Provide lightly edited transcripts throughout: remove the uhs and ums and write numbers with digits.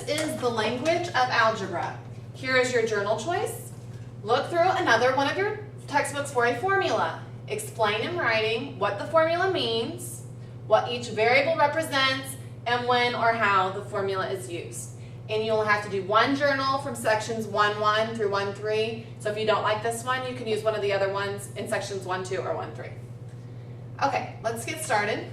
is the language of algebra. Here is your journal choice. Look through another one of your textbooks for a formula. Explain in writing what the formula means, what each variable represents, and when or how the formula is used. And you'll have to do one journal from sections 1.1 through 1.3. So if you don't like this one, you can use one of the other ones in sections 1.2 or 1.3. Okay, let's get started.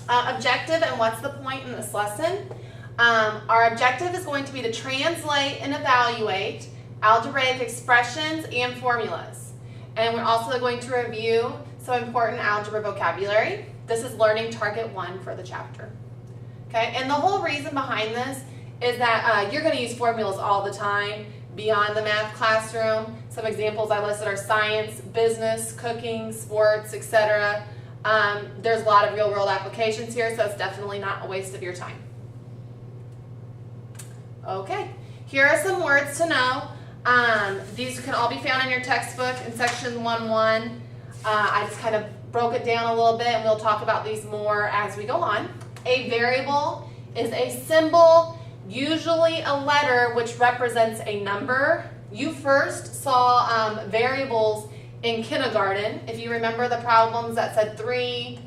Objective and what's the point in this lesson? Our objective is going to be to translate and evaluate algebraic expressions and formulas. And we're also going to review some important algebra vocabulary. This is learning target 1 for the chapter. Okay, and the whole reason behind this is that you're going to use formulas all the time beyond the math classroom. Some examples I listed are science, business, cooking, sports, etc. There's a lot of real-world applications here, so it's definitely not a waste of your time. Okay, here are some words to know. These can all be found in your textbook in section 1.1. I just kind of broke it down a little bit, and we'll talk about these more as we go on. A variable is a symbol, usually a letter, which represents a number. You first saw variables in kindergarten. If you remember the problems that said 3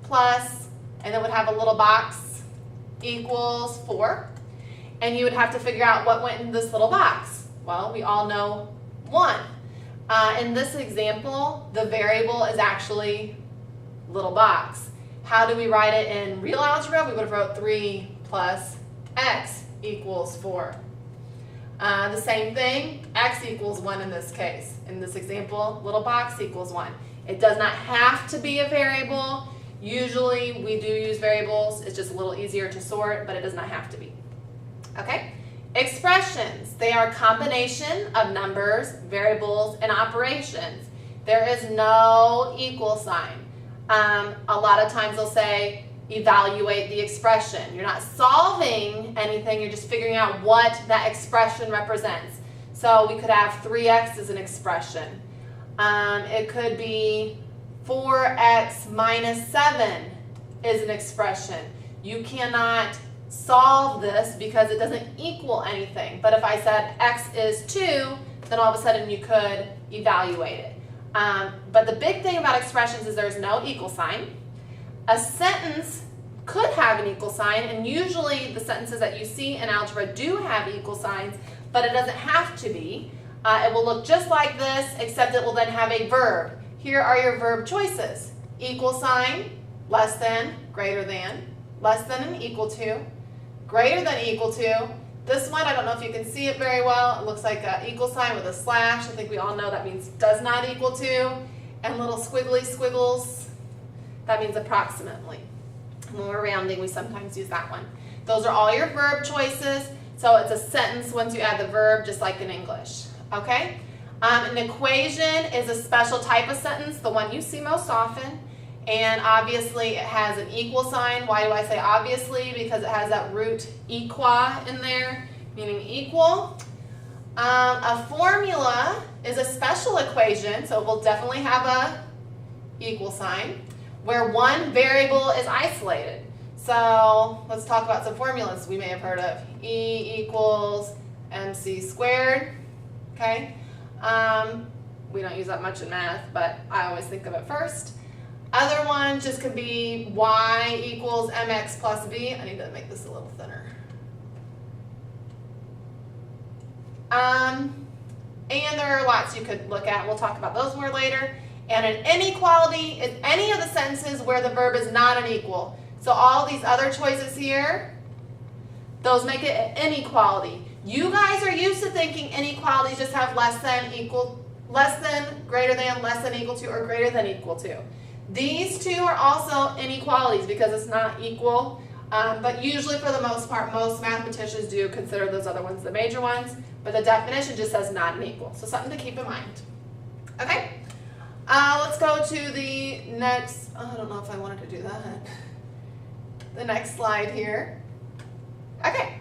plus, and then would have a little box, equals 4. And you would have to figure out what went in this little box. Well, we all know 1. In this example, the variable is actually little box. How do we write it in real algebra? We would have wrote 3 plus x equals 4. The same thing, x equals 1 in this case. In this example, little box equals 1. It does not have to be a variable. Usually we do use variables. It's just a little easier to sort, but it does not have to be. Okay? Expressions. They are a combination of numbers, variables, and operations. There is no equal sign. A lot of times they'll say, evaluate the expression. You're not solving anything, you're just figuring out what that expression represents. So we could have 3x as an expression. It could be 4x minus 7 is an expression. You cannot solve this because it doesn't equal anything. But if I said x is 2, then all of a sudden you could evaluate it. But the big thing about expressions is there's no equal sign. A sentence could have an equal sign, and usually the sentences that you see in algebra do have equal signs, but it doesn't have to be. It will look just like this, except it will then have a verb. Here are your verb choices. Equal sign, less than, greater than, less than and equal to, greater than equal to. This one, I don't know if you can see it very well. It looks like an equal sign with a slash. I think we all know that means does not equal to. And little squiggly squiggles, that means approximately. When we're rounding, we sometimes use that one. Those are all your verb choices. So it's a sentence once you add the verb, just like in English. Okay? An equation is a special type of sentence, the one you see most often. And obviously it has an equal sign. Why do I say obviously? Because it has that root equa in there, meaning equal. A formula is a special equation, so it will definitely have a equal sign, where one variable is isolated. So let's talk about some formulas we may have heard of. E equals mc squared. Okay? We don't use that much in math, but I always think of it first. Other ones just could be y equals mx plus b. I need to make this a little thinner. And there are lots you could look at. We'll talk about those more later. And an inequality is any of the sentences where the verb is not an equal. So all these other choices here, those make it an inequality. You guys are used to thinking inequalities just have less than, equal, less than, greater than, less than, equal to, or greater than, equal to. These two are also inequalities because it's not equal. But usually for the most part, most mathematicians do consider those other ones the major ones. But the definition just says not an equal. So something to keep in mind. Okay? Let's go to the next, I don't know if I wanted to do that. The next slide here. Okay,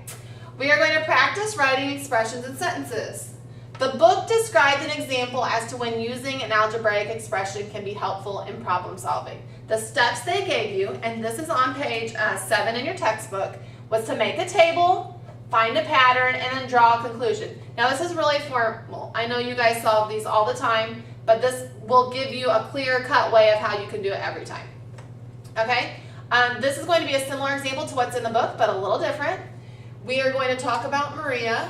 we are going to practice writing expressions and sentences. The book described an example as to when using an algebraic expression can be helpful in problem solving. The steps they gave you, and this is on page 7 in your textbook, was to make a table, find a pattern, and then draw a conclusion. Now this is really formal. I know you guys solve these all the time, but this will give you a clear-cut way of how you can do it every time. Okay? This is going to be a similar example to what's in the book, but a little different. We are going to talk about Maria.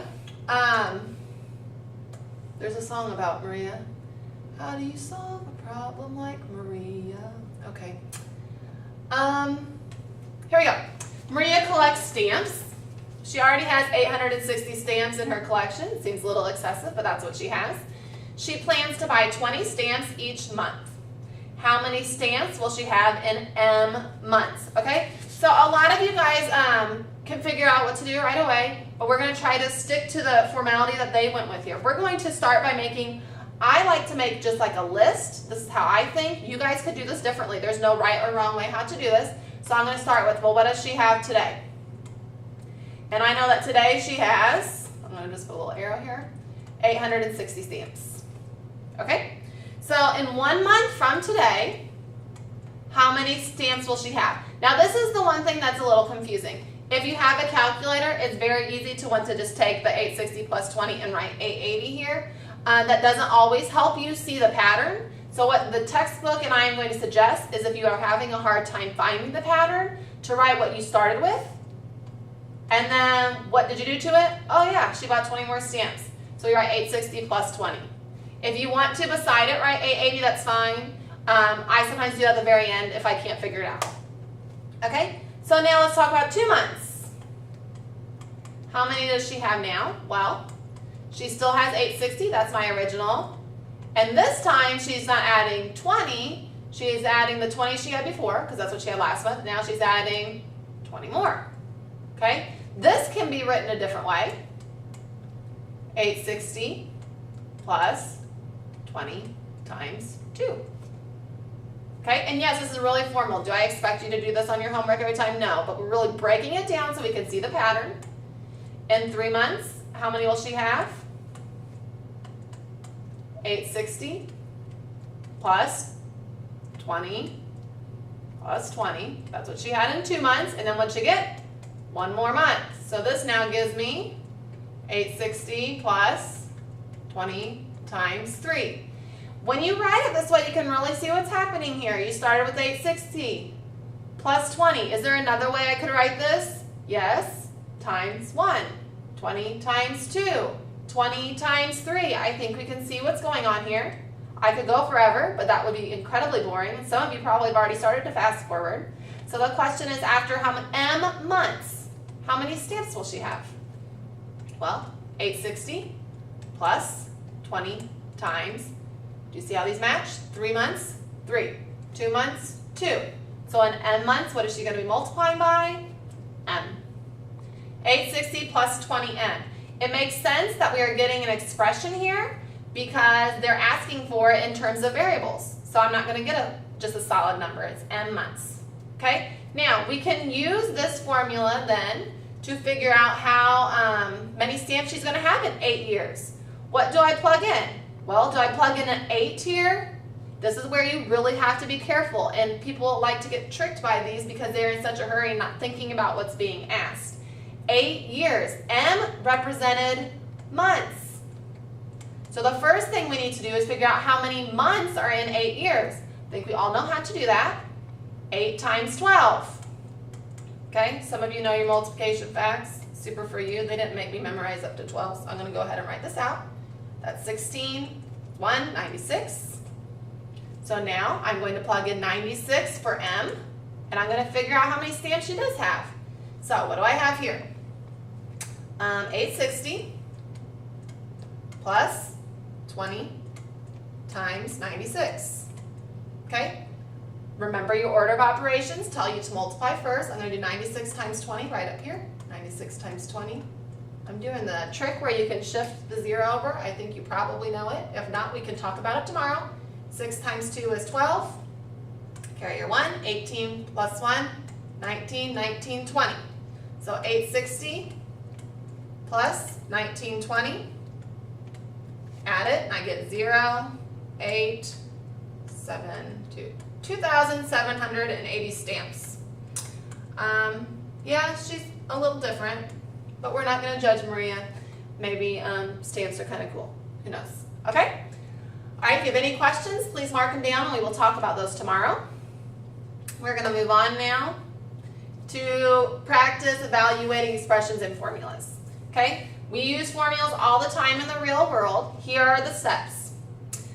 There's a song about Maria. How do you solve a problem like Maria? Okay. Here we go. Maria collects stamps. She already has 860 stamps in her collection. It seems a little excessive, but that's what she has. She plans to buy 20 stamps each month. How many stamps will she have in M months? Okay, so a lot of you guys can figure out what to do right away, but we're going to try to stick to the formality that they went with here. We're going to start by making, I like to make just like a list. This is how I think. You guys could do this differently. There's no right or wrong way how to do this. So I'm going to start with, well, what does she have today? And I know that today she has, I'm going to just put a little arrow here, 860 stamps. Okay? So in 1 month from today, how many stamps will she have? Now this is the one thing that's a little confusing. If you have a calculator, it's very easy to want to just take the 860 plus 20 and write 880 here. That doesn't always help you see the pattern. So what the textbook and I am going to suggest is if you are having a hard time finding the pattern, to write what you started with. And then what did you do to it? Oh yeah, she bought 20 more stamps. So you write 860 plus 20. If you want to beside it write 880, that's fine. I sometimes do it at the very end if I can't figure it out. Okay, so now let's talk about 2 months. How many does she have now? Well, she still has 860, that's my original. And this time she's not adding 20, she's adding the 20 she had before, because that's what she had last month. Now she's adding 20 more. Okay, this can be written a different way. 860 plus 20 times 2. Okay, and yes, this is really formal. Do I expect you to do this on your homework every time? No, but we're really breaking it down so we can see the pattern. In 3 months, how many will she have? 860 plus 20 plus 20. That's what she had in 2 months. And then what'd she get? 1 more month. So this now gives me 860 plus 20 times 3. When you write it this way, you can really see what's happening here. You started with 860 plus 20. Is there another way I could write this? Yes, times 1. 20 times 2. 20 times 3. I think we can see what's going on here. I could go forever, but that would be incredibly boring. And some of you probably have already started to fast forward. So the question is, after how many M months, how many stamps will she have? Well, 860 plus 20 times, do you see how these match? 3 months, 3. 2 months, 2. So in M months, what is she going to be multiplying by? M. 860 plus 20M. It makes sense that we are getting an expression here because they're asking for it in terms of variables. So I'm not going to get just a solid number. It's M months. Okay? Now, we can use this formula then to figure out how many stamps she's going to have in 8 years. What do I plug in? Well, do I plug in an 8 here? This is where you really have to be careful. And people like to get tricked by these because they're in such a hurry and not thinking about what's being asked. 8 years. M represented months. So the first thing we need to do is figure out how many months are in 8 years. I think we all know how to do that. 8 times 12. Okay, some of you know your multiplication facts. Super for you. They didn't make me memorize up to 12, so I'm going to go ahead and write this out. That's 16, 1, 96. So now I'm going to plug in 96 for M, and I'm going to figure out how many stamps she does have. So what do I have here? 860 plus 20 times 96. Okay? Remember your order of operations. Tell you to multiply first. I'm going to do 96 times 20 right up here. 96 times 20. I'm doing the trick where you can shift the 0 over. I think you probably know it. If not, we can talk about it tomorrow. 6 times 2 is 12. Carry your 1. 18 plus 1, 19, 19, 20. So 860 plus 1920. Add it, and I get 0, 8, 7, 2. 2,780 stamps. Yeah, she's a little different. but we're not going to judge Maria. Maybe stamps are kind of cool. Who knows? Okay? All right, if you have any questions, please mark them down and we will talk about those tomorrow. We're going to move on now to practice evaluating expressions and formulas. Okay? We use formulas all the time in the real world. Here are the steps.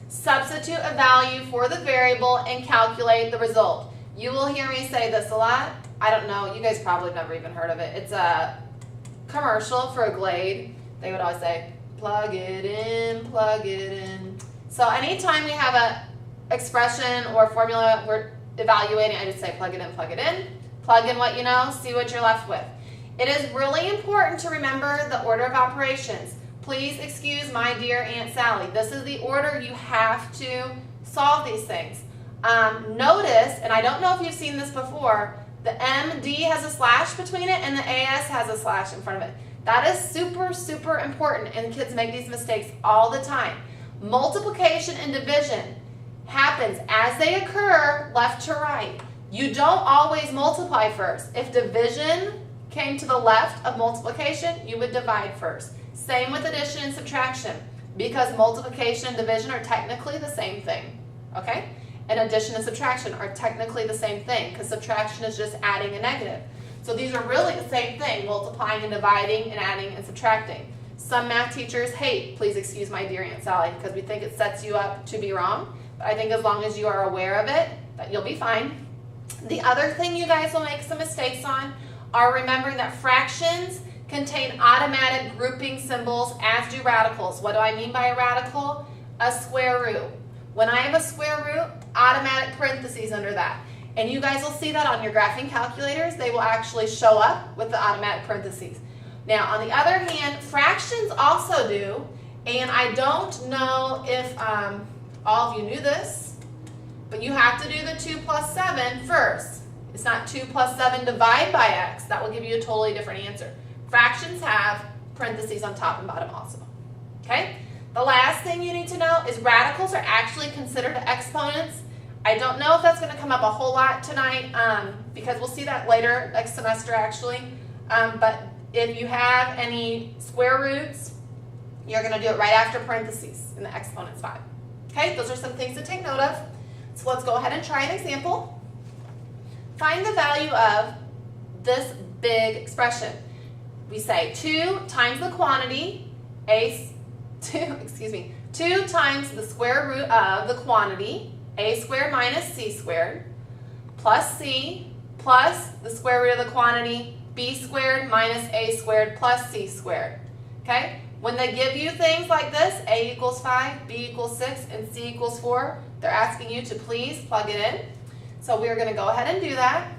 Substitute a value for the variable and calculate the result. You will hear me say this a lot. I don't know, you guys probably never even heard of it. It's a commercial for a Glade. They would always say, plug it in, plug it in. So anytime we have a expression or formula we're evaluating, I just say plug it in, plug it in. Plug in what you know, see what you're left with. It is really important to remember the order of operations. Please excuse my dear Aunt Sally. This is the order you have to solve these things. Notice, and I don't know if you've seen this before, the MD has a slash between it and the AS has a slash in front of it. That is super, super important, and kids make these mistakes all the time. Multiplication and division happens as they occur left to right. You don't always multiply first. If division came to the left of multiplication, you would divide first. Same with addition and subtraction, because multiplication and division are technically the same thing, okay? And addition and subtraction are technically the same thing, because subtraction is just adding a negative. So these are really the same thing, multiplying and dividing and adding and subtracting. Some math teachers hate, please excuse my dear Aunt Sally, because we think it sets you up to be wrong. But I think as long as you are aware of it, that you'll be fine. The other thing you guys will make some mistakes on are remembering that fractions contain automatic grouping symbols, as do radicals. What do I mean by a radical? A square root. When I have a square root, automatic parentheses under that. And you guys will see that on your graphing calculators. They will actually show up with the automatic parentheses. Now, on the other hand, fractions also do, and I don't know if all of you knew this, but you have to do the 2 plus 7 first. It's not 2 plus 7 divided by x. That will give you a totally different answer. Fractions have parentheses on top and bottom also. Okay? The last thing you need to know is radicals are actually considered exponents. I don't know if that's going to come up a whole lot tonight because we'll see that later next semester actually. But if you have any square roots, you're going to do it right after parentheses in the exponent spot. Okay? Those are some things to take note of. So let's go ahead and try an example. Find the value of this big expression. We say 2 times the quantity, 2 times the square root of the quantity, a squared minus c squared, plus c plus the square root of the quantity, b squared minus a squared plus c squared. Okay? When they give you things like this, a equals 5, b equals 6, and c equals 4, they're asking you to please plug it in. So we're going to go ahead and do that.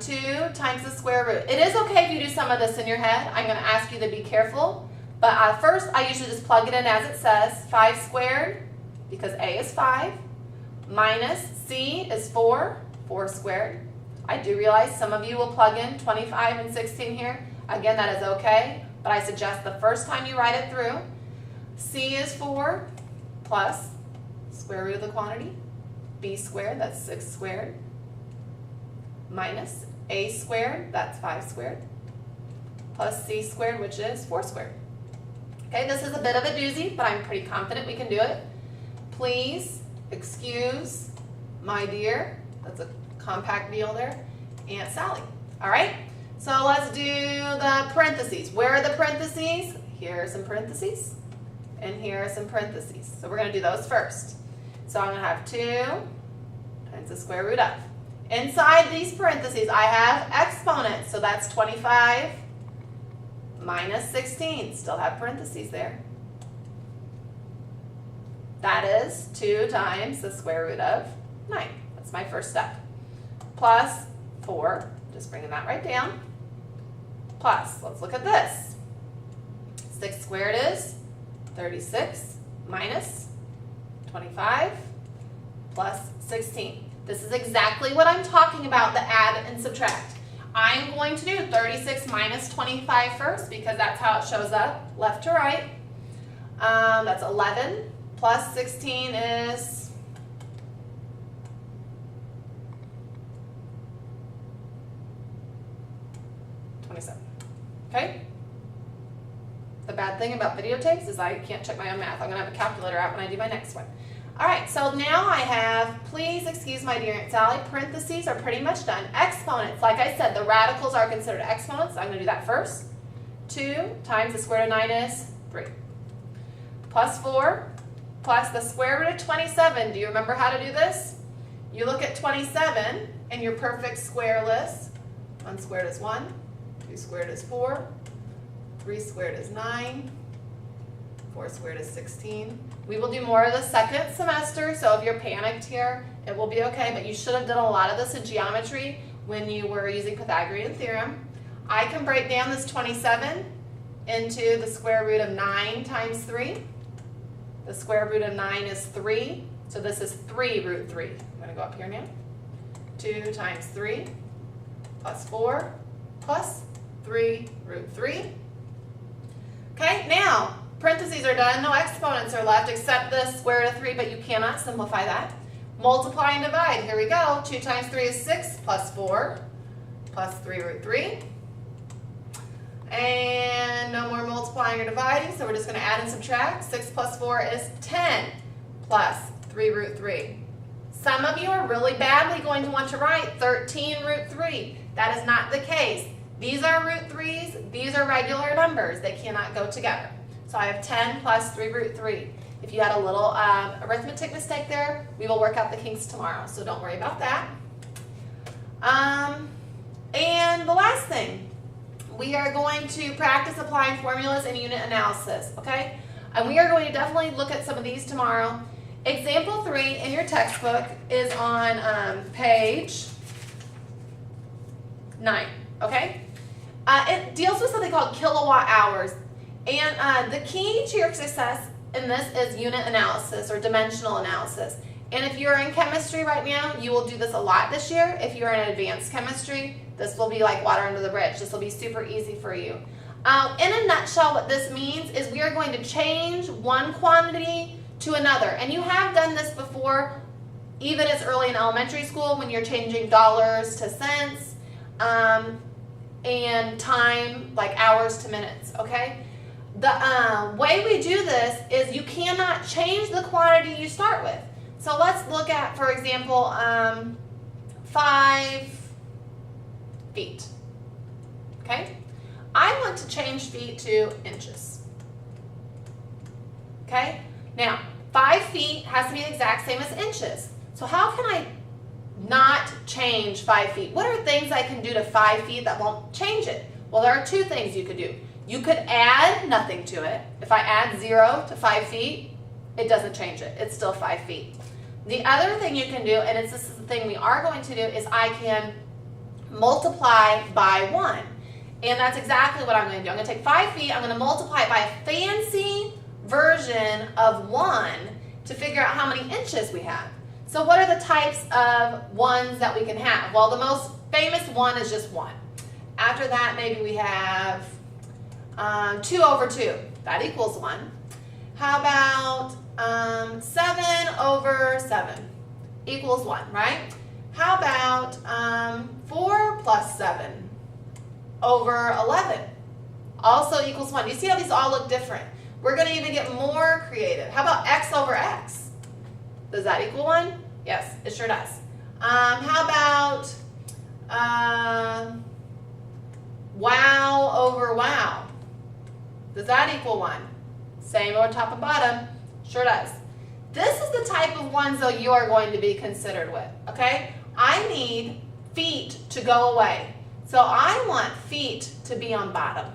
2 times the square root. It is okay if you do some of this in your head. I'm going to ask you to be careful. But first, I usually just plug it in as it says. 5 squared, because a is 5, minus c is 4, 4 squared. I do realize some of you will plug in 25 and 16 here. Again, that is okay. But I suggest the first time you write it through, c is 4 plus square root of the quantity, b squared, that's 6 squared, minus a squared, that's 5 squared, plus c squared, which is 4 squared. Okay, this is a bit of a doozy, but I'm pretty confident we can do it. Please excuse my dear, that's a compact deal there, Aunt Sally. All right, so let's do the parentheses. Where are the parentheses? Here are some parentheses, and here are some parentheses. So we're going to do those first. So I'm going to have 2 times the square root of. Inside these parentheses, I have exponents. So that's 25 minus 16. Still have parentheses there. That is 2 times the square root of 9. That's my first step. Plus 4, just bringing that right down. Plus, let's look at this. 6 squared is 36 minus 25 plus 16. This is exactly what I'm talking about, the add and subtract. I'm going to do 36 minus 25 first because that's how it shows up, left to right. That's 11 plus 16 is 27. okay? The bad thing about videotapes is I can't check my own math. I'm going to have a calculator out when I do my next one. All right, so now I have, please excuse my dear Aunt Sally, parentheses are pretty much done. Exponents, like I said, the radicals are considered exponents. I'm going to do that first. 2 times the square root of 9 is 3. Plus 4 plus the square root of 27. Do you remember how to do this? You look at 27 in your perfect square list. 1 squared is 1, 2 squared is 4, 3 squared is 9, 4 squared is 16. We will do more of the second semester, so if you're panicked here, it will be okay, but you should have done a lot of this in geometry when you were using Pythagorean theorem. I can break down this 27 into the square root of 9 times 3. The square root of 9 is 3, so this is 3 root 3. I'm going to go up here now. 2 times 3 plus 4 plus 3 root 3. Okay, now parentheses are done. No exponents are left except the square root of 3, but you cannot simplify that. Multiply and divide. Here we go. 2 times 3 is 6 plus 4 plus 3 root 3. And no more multiplying or dividing, so we're just going to add and subtract. 6 plus 4 is 10 plus 3 root 3. Some of you are really badly going to want to write 13 root 3. That is not the case. These are root 3s. These are regular numbers. They cannot go together. So I have 10 plus 3 root 3. If you had a little arithmetic mistake there, we will work out the kinks tomorrow, so don't worry about that. And the last thing, we are going to practice applying formulas and unit analysis, okay? And we are going to definitely look at some of these tomorrow. Example 3 in your textbook is on page 9, okay? It deals with something called kilowatt hours. And the key to your success in this is unit analysis or dimensional analysis. And if you're in chemistry right now, you will do this a lot this year. If you're in advanced chemistry, this will be like water under the bridge. This will be super easy for you. In a nutshell, what this means is we are going to change one quantity to another. And you have done this before, even as early in elementary school when you're changing dollars to cents and time, like hours to minutes, okay? The way we do this is you cannot change the quantity you start with. So let's look at, for example, 5 feet. Okay? I want to change feet to inches. Okay? Now, 5 feet has to be the exact same as inches. So how can I not change 5 feet? What are things I can do to 5 feet that won't change it? Well, there are 2 things you could do. You could add nothing to it. If I add 0 to 5 feet, it doesn't change it. It's still 5 feet. The other thing you can do, and this is the thing we are going to do, is I can multiply by 1. And that's exactly what I'm going to do. I'm going to take 5 feet, I'm going to multiply it by a fancy version of 1 to figure out how many inches we have. So what are the types of ones that we can have? Well, the most famous one is just 1. After that, maybe we have 2 over 2. That equals 1. How about 7 over 7 equals 1, right? How about 4 plus 7 over 11 also equals 1. You see how these all look different? We're going to even get more creative. How about x over x? Does that equal 1? Yes, it sure does. How about wow over wow? Does that equal 1? Same on top and bottom. Sure does. This is the type of ones, though, you are going to be considered with, okay? I need feet to go away. So I want feet to be on bottom.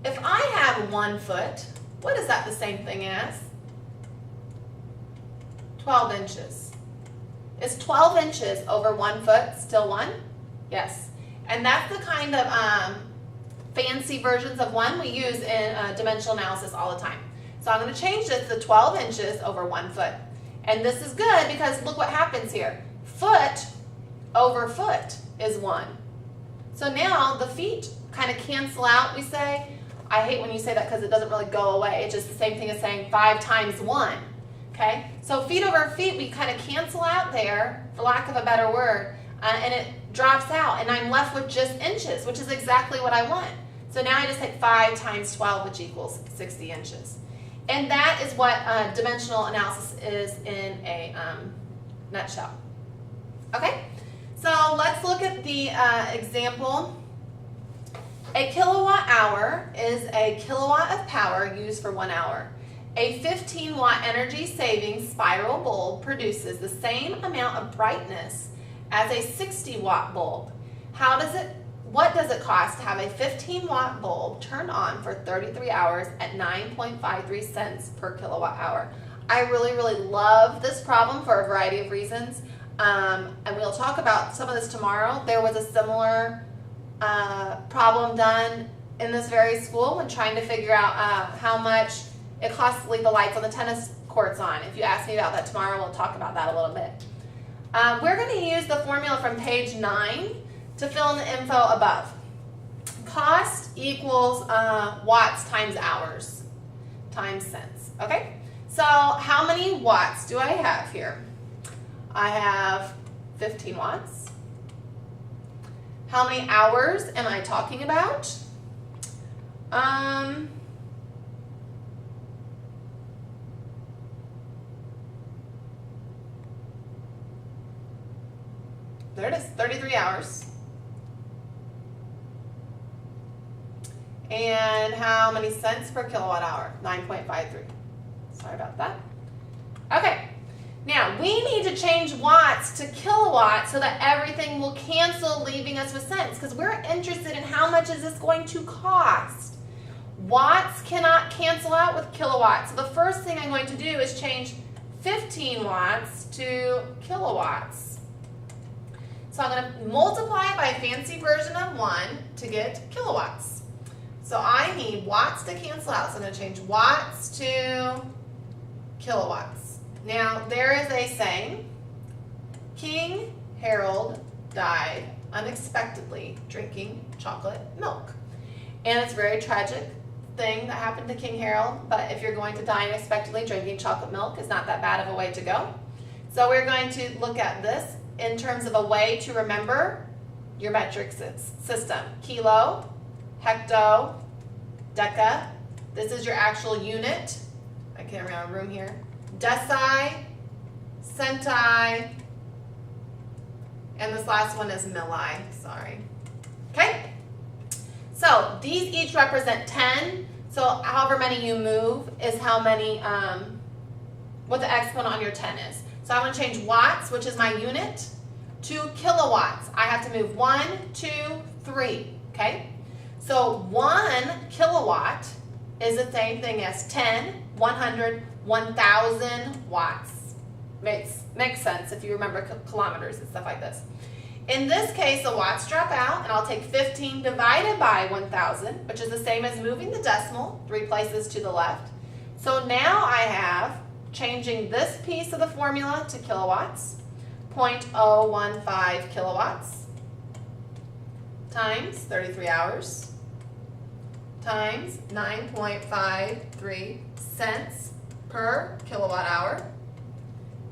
If I have 1 foot, what is that the same thing as? 12 inches. Is 12 inches over 1 foot still 1? Yes. And that's the kind of fancy versions of 1 we use in dimensional analysis all the time. So I'm going to change this to 12 inches over 1 foot. And this is good because look what happens here. Foot over foot is 1. So now the feet kind of cancel out, we say. I hate when you say that because it doesn't really go away. It's just the same thing as saying 5 times 1. Okay? So feet over feet, we kind of cancel out there, for lack of a better word, and it drops out. And I'm left with just inches, which is exactly what I want. So now I just take 5 times 12, which equals 60 inches. And that is what dimensional analysis is in a nutshell. Okay, so let's look at the example. A kilowatt hour is a kilowatt of power used for 1 hour. A 15-watt energy saving spiral bulb produces the same amount of brightness as a 60-watt bulb. What does it cost to have a 15-watt bulb turned on for 33 hours at 9.53 cents per kilowatt hour? I really, really love this problem for a variety of reasons. And we'll talk about some of this tomorrow. There was a similar problem done in this very school when trying to figure out how much it costs to leave the lights on the tennis courts on. If you ask me about that tomorrow, we'll talk about that a little bit. We're going to use the formula from page 9 to fill in the info above. Cost equals watts times hours times cents. Okay, so how many watts do I have here? I have 15 watts. How many hours am I talking about? There it is, 33 hours. And how many cents per kilowatt hour? 9.53. Sorry about that. Okay. Now, we need to change watts to kilowatts so that everything will cancel, leaving us with cents, because we're interested in how much is this going to cost. Watts cannot cancel out with kilowatts. So the first thing I'm going to do is change 15 watts to kilowatts. So I'm going to multiply it by a fancy version of 1 to get kilowatts. So I need watts to cancel out, so I'm going to change watts to kilowatts. Now, there is a saying, King Harold died unexpectedly drinking chocolate milk. And it's a very tragic thing that happened to King Harold, but if you're going to die unexpectedly drinking chocolate milk, it's not that bad of a way to go. So we're going to look at this in terms of a way to remember your metric system. Kilo, hecto, deca. This is your actual unit. I can't remember room here. Deci, centi, and this last one is milli, sorry. Okay? So these each represent 10, so however many you move is how many, what the exponent on your 10 is. So I'm going to change watts, which is my unit, to kilowatts. I have to move 1, 2, 3, okay? So 1 kilowatt is the same thing as 10, 100, 1,000 watts. Makes sense if you remember kilometers and stuff like this. In this case, the watts drop out, and I'll take 15 divided by 1,000, which is the same as moving the decimal 3 places to the left. So now I have, changing this piece of the formula to kilowatts, 0.015 kilowatts times 33 hours times 9.53 cents per kilowatt hour.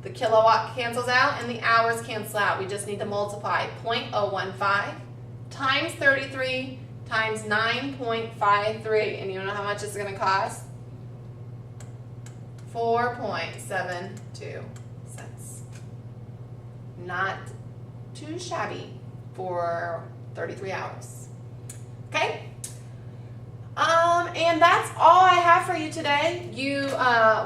The kilowatt cancels out and the hours cancel out. We just need to multiply 0.015 times 33 times 9.53. And you know how much it's going to cost? 4.72 cents. Not too shabby for 33 hours. Okay? And that's all I have for you today. You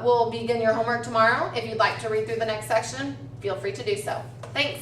will begin your homework tomorrow. If you'd like to read through the next section, feel free to do so. Thanks.